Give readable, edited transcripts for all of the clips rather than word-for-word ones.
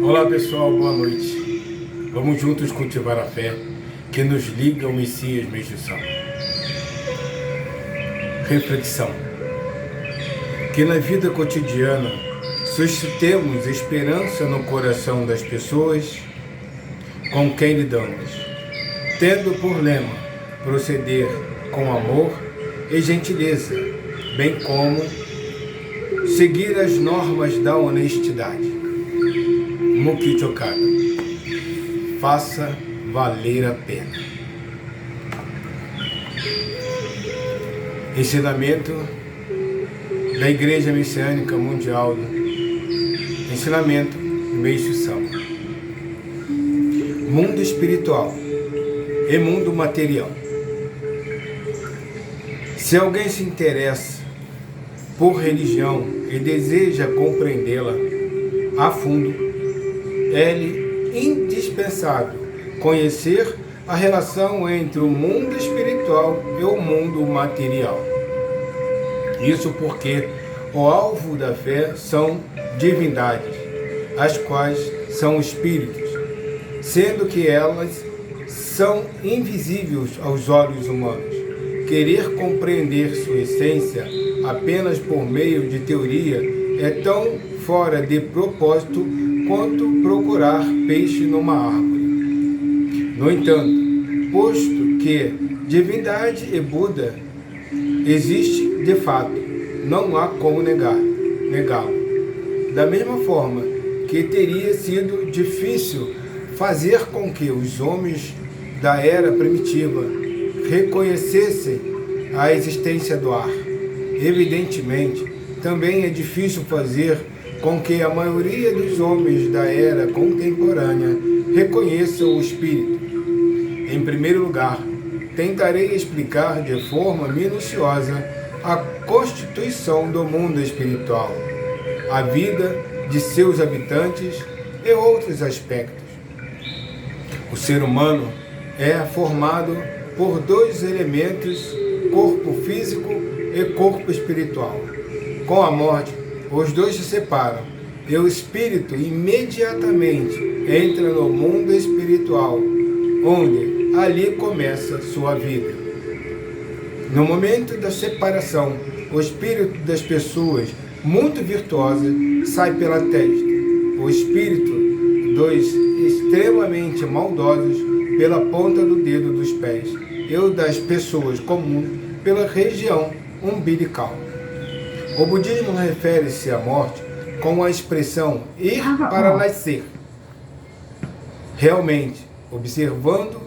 Olá pessoal, boa noite. Vamos juntos cultivar a fé que nos liga ao Messias Medição. Reflexão. Que na vida cotidiana suscitemos esperança no coração das pessoas com quem lidamos, tendo por lema proceder com amor e gentileza, bem como seguir as normas da honestidade. Muki Chokada. Faça valer a pena. Ensinamento da Igreja Messiânica Mundial. Ensinamento Meixo Sama. Mundo espiritual e mundo material. Se alguém se interessa por religião e deseja compreendê-la a fundo, é indispensável conhecer a relação entre o mundo espiritual e o mundo material. Isso porque o alvo da fé são divindades, as quais são espíritos, sendo que elas são invisíveis aos olhos humanos. Querer compreender sua essência apenas por meio de teoria é tão fora de propósito quanto procurar peixe numa árvore. No entanto, posto que divindade e Buda existe de fato, não há como negá-lo. Da mesma forma que teria sido difícil fazer com que os homens da era primitiva reconhecessem a existência do ar. Evidentemente, também é difícil fazer com que a maioria dos homens da era contemporânea reconheça o espírito. Em primeiro lugar, tentarei explicar de forma minuciosa a constituição do mundo espiritual, a vida de seus habitantes e outros aspectos. O ser humano é formado por dois elementos, corpo físico e corpo espiritual. Com a morte, os dois se separam e o espírito imediatamente entra no mundo espiritual, onde ali começa sua vida. No momento da separação, o espírito das pessoas muito virtuosas sai pela testa, o espírito dos extremamente maldosos pela ponta do dedo dos pés e o das pessoas comuns pela região umbilical. O budismo refere-se à morte com a expressão ir para nascer. Realmente, observando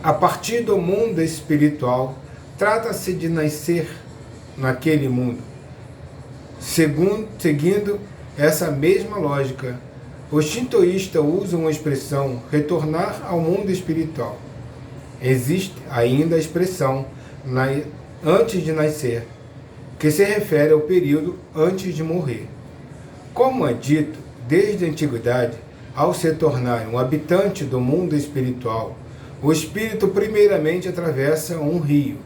a partir do mundo espiritual, trata-se de nascer naquele mundo. Seguindo essa mesma lógica, os shintoístas usam a expressão retornar ao mundo espiritual. Existe ainda a expressão antes de nascer, que se refere ao período antes de morrer. Como é dito desde a antiguidade, ao se tornar um habitante do mundo espiritual, o espírito primeiramente atravessa um rio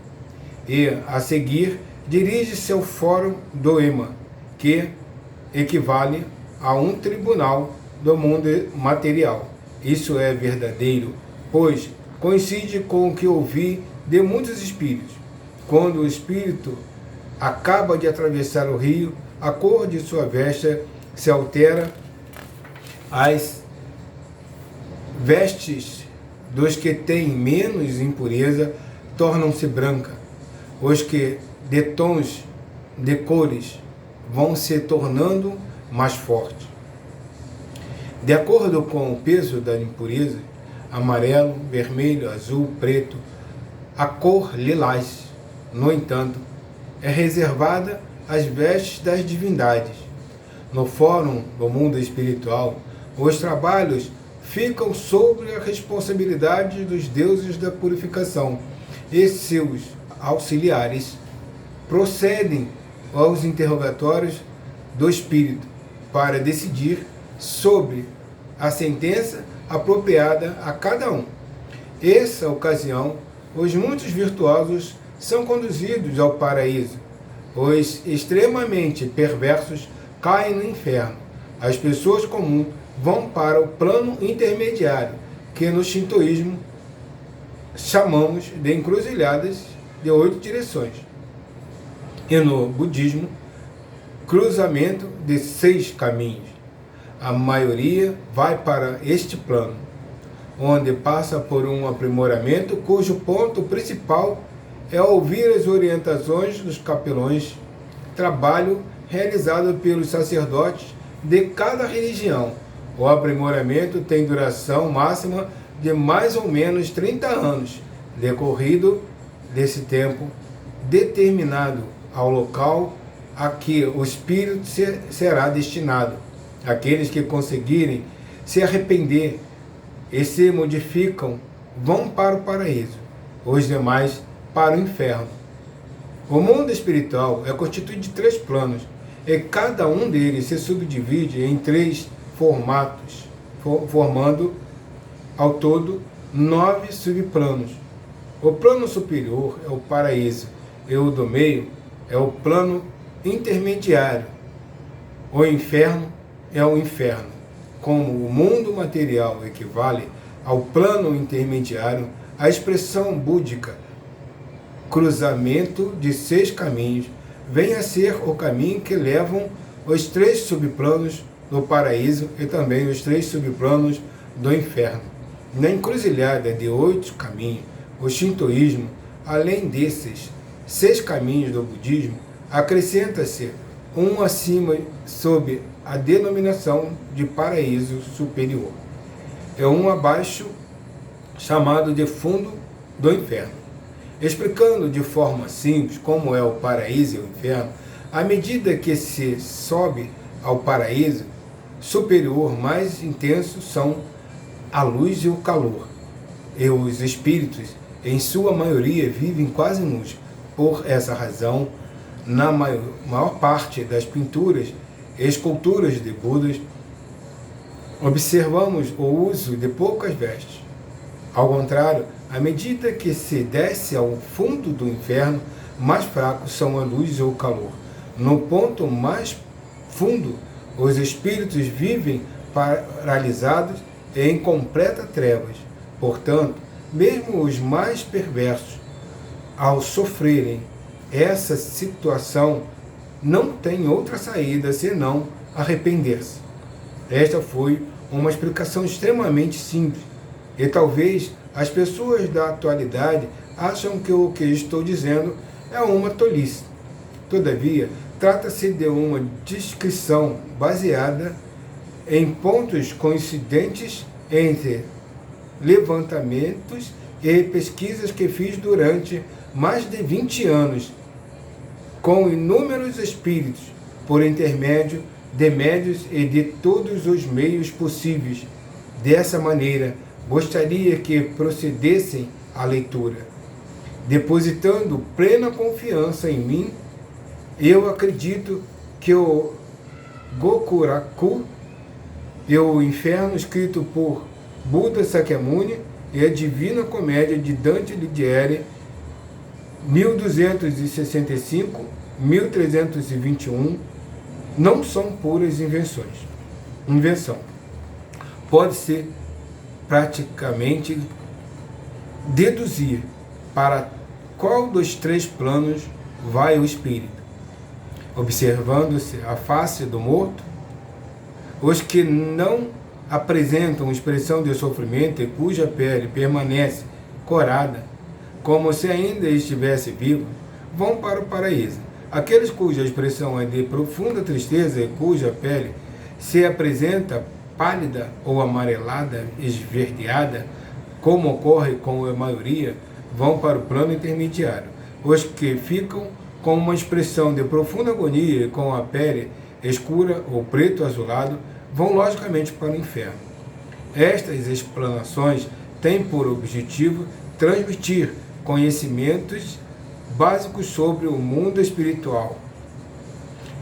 e, a seguir, dirige-se ao fórum do Ema, que equivale a um tribunal do mundo material. Isso é verdadeiro, pois coincide com o que ouvi de muitos espíritos. Quando o espírito acaba de atravessar o rio, a cor de sua veste se altera, as vestes dos que têm menos impureza tornam-se brancas, os que de tons de cores vão se tornando mais fortes. De acordo com o peso da impureza, amarelo, vermelho, azul, preto, a cor lilás, no entanto, é reservada às vestes das divindades. No fórum do mundo espiritual, os trabalhos ficam sob a responsabilidade dos deuses da purificação e seus auxiliares procedem aos interrogatórios do espírito para decidir sobre a sentença apropriada a cada um. Nessa ocasião, os muitos virtuosos são conduzidos ao paraíso. Os extremamente perversos caem no inferno. as pessoas comuns vão para o plano intermediário, que no shintoísmo chamamos de encruzilhadas de 8 direções, e no budismo, cruzamento de 6 caminhos. A maioria vai para este plano, onde passa por um aprimoramento cujo ponto principal é ouvir as orientações dos capelões, trabalho realizado pelos sacerdotes de cada religião. O aprimoramento tem duração máxima de mais ou menos 30 anos, decorrido desse tempo determinado ao local a que o espírito será destinado. Aqueles que conseguirem se arrepender e se modificam vão para o paraíso, os demais para o inferno. O mundo espiritual é constituído de 3 planos, e cada um deles se subdivide em 3 formatos, formando ao todo 9 subplanos. O plano superior é o paraíso, e o do meio é o plano intermediário. O inferno é o inferno. Como o mundo material equivale ao plano intermediário, a expressão búdica, cruzamento de 6 caminhos, vem a ser o caminho que levam os 3 subplanos do paraíso e também os 3 subplanos do inferno. Na encruzilhada de 8 caminhos, o shintoísmo, além desses 6 caminhos do budismo, acrescenta-se um acima sob a denominação de paraíso superior. É um abaixo chamado de fundo do inferno. Explicando de forma simples como é o paraíso e o inferno, à medida que se sobe ao paraíso superior, mais intensos são a luz e o calor. E os espíritos, em sua maioria, vivem quase nus. Por essa razão, na maior parte das pinturas e esculturas de Budas, observamos o uso de poucas vestes. Ao contrário, à medida que se desce ao fundo do inferno, mais fracos são a luz e o calor. No ponto mais fundo, os espíritos vivem paralisados e em completa trevas. Portanto, mesmo os mais perversos, ao sofrerem essa situação, não têm outra saída senão arrepender-se. Esta foi uma explicação extremamente simples, e talvez as pessoas da atualidade acham que o que estou dizendo é uma tolice. Todavia, trata-se de uma descrição baseada em pontos coincidentes entre levantamentos e pesquisas que fiz durante mais de 20 anos com inúmeros espíritos, por intermédio de médios e de todos os meios possíveis. Dessa maneira, gostaria que procedessem à leitura. Depositando plena confiança em mim, eu acredito que o Gokuraku e o Inferno, escrito por Buda Sakyamuni, e a Divina Comédia de Dante Alighieri, 1265-1321, não são puras invenção. Pode-se praticamente deduzir para qual dos 3 planos vai o espírito. Observando-se a face do morto, os que não apresentam expressão de sofrimento e cuja pele permanece corada, como se ainda estivesse vivo, vão para o paraíso. Aqueles cuja expressão é de profunda tristeza e cuja pele se apresenta pálida ou amarelada, esverdeada, como ocorre com a maioria, vão para o plano intermediário. Os que ficam com uma expressão de profunda agonia e com a pele escura ou preto azulado, vão logicamente para o inferno. Estas explanações têm por objetivo transmitir conhecimentos básicos sobre o mundo espiritual.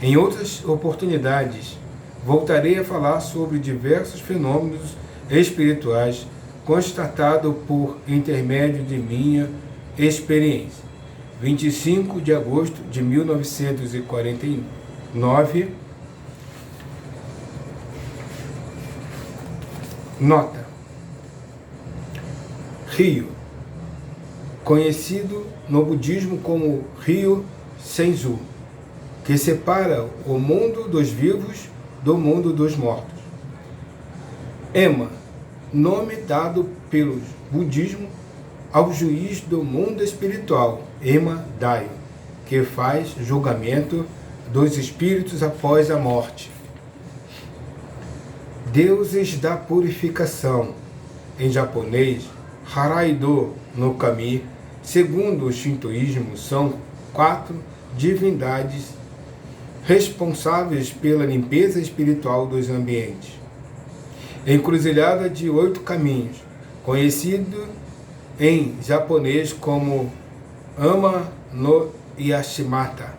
Em outras oportunidades, voltarei a falar sobre diversos fenômenos espirituais constatados por intermédio de minha experiência. 25 de agosto de 1949, Nota: Rio, conhecido no budismo como Rio Senju, que separa o mundo dos vivos do mundo dos mortos. Ema, nome dado pelo budismo ao juiz do mundo espiritual, Ema Daio, que faz julgamento dos espíritos após a morte. Deuses da purificação, em japonês, Haraido no Kami, segundo o shintoísmo, são 4 divindades responsáveis pela limpeza espiritual dos ambientes. Encruzilhada de 8 caminhos, conhecido em japonês como Ama no Yashimata,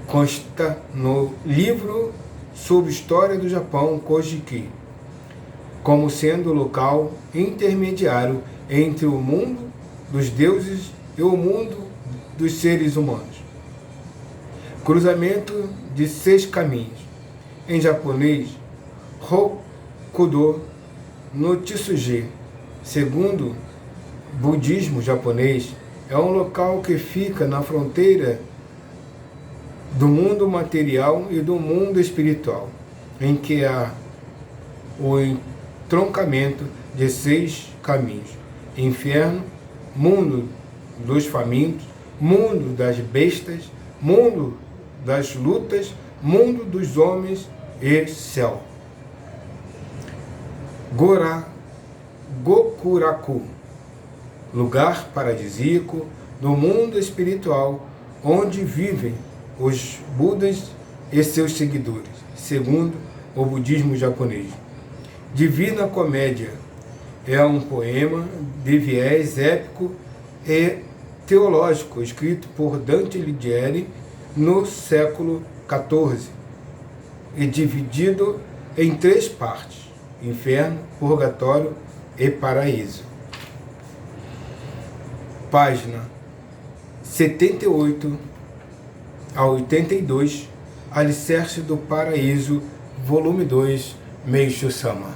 consta no livro sobre história do Japão Kojiki, como sendo o local intermediário entre o mundo dos deuses e o mundo dos seres humanos. Cruzamento de 6 caminhos. Em japonês, Hokudo no Tsuji, segundo budismo japonês, é um local que fica na fronteira do mundo material e do mundo espiritual, em que há o entroncamento de 6 caminhos: inferno, mundo dos famintos, mundo das bestas, mundo das lutas, mundo dos homens e céu. Gokuraku, lugar paradisíaco do mundo espiritual, onde vivem os Budas e seus seguidores, segundo o budismo japonês. Divina Comédia é um poema de viés épico e teológico escrito por Dante Alighieri no século XIV e dividido em 3 partes: inferno, purgatório e paraíso. Página 78 a 82, Alicerce do Paraíso, volume 2, Meishu Sama.